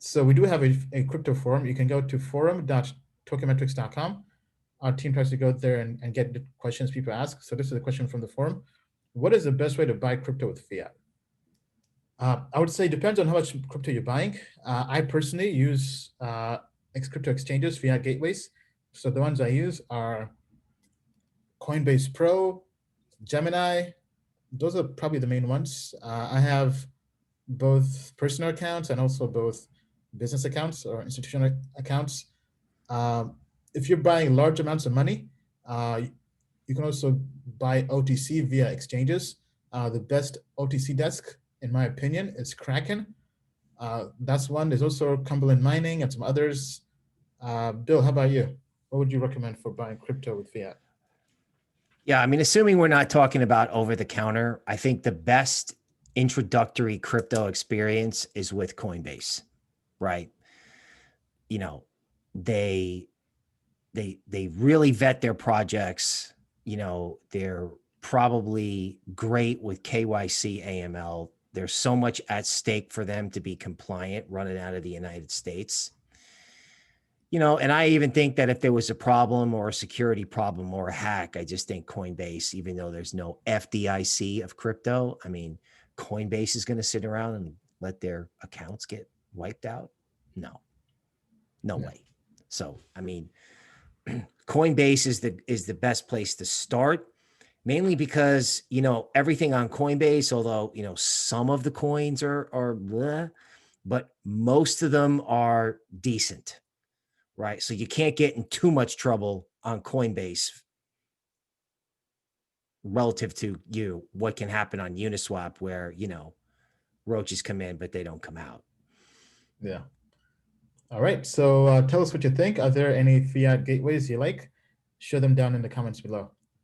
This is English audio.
So we do have a crypto forum. You can go to forum.tokenmetrics.com. Our team tries to go there and get the questions people ask. So this is a question from the forum. What is the best way to buy crypto with fiat? I would say it depends on how much crypto you're buying. I personally use crypto exchanges, fiat gateways. So the ones I use are Coinbase Pro, Gemini. Those are probably the main ones. I have both personal accounts and also both business accounts or institutional accounts. If you're buying large amounts of money, you can also buy OTC via exchanges. The best OTC desk, in my opinion, is Kraken. That's one. There's also Cumberland Mining and some others. Bill, how about you? What would you recommend for buying crypto with fiat? Yeah, I mean, assuming we're not talking about over the counter, I think the best introductory crypto experience is with Coinbase, right? You know, they really vet their projects. You know, they're probably great with KYC AML. There's so much at stake for them to be compliant running out of the United States. You know, and I even think that if there was a problem or a security problem or a hack, I just think Coinbase, even though there's no FDIC of crypto, I mean, Coinbase is going to sit around and let their accounts get wiped out. No way. So, I mean, Coinbase is the best place to start, mainly because, you know, everything on Coinbase, although, you know, some of the coins are bleh, but most of them are decent. Right. So you can't get in too much trouble on Coinbase relative to what can happen on Uniswap where, you know, roaches come in, but they don't come out. Yeah. All right. So tell us what you think. Are there any fiat gateways you like? Share them down in the comments below.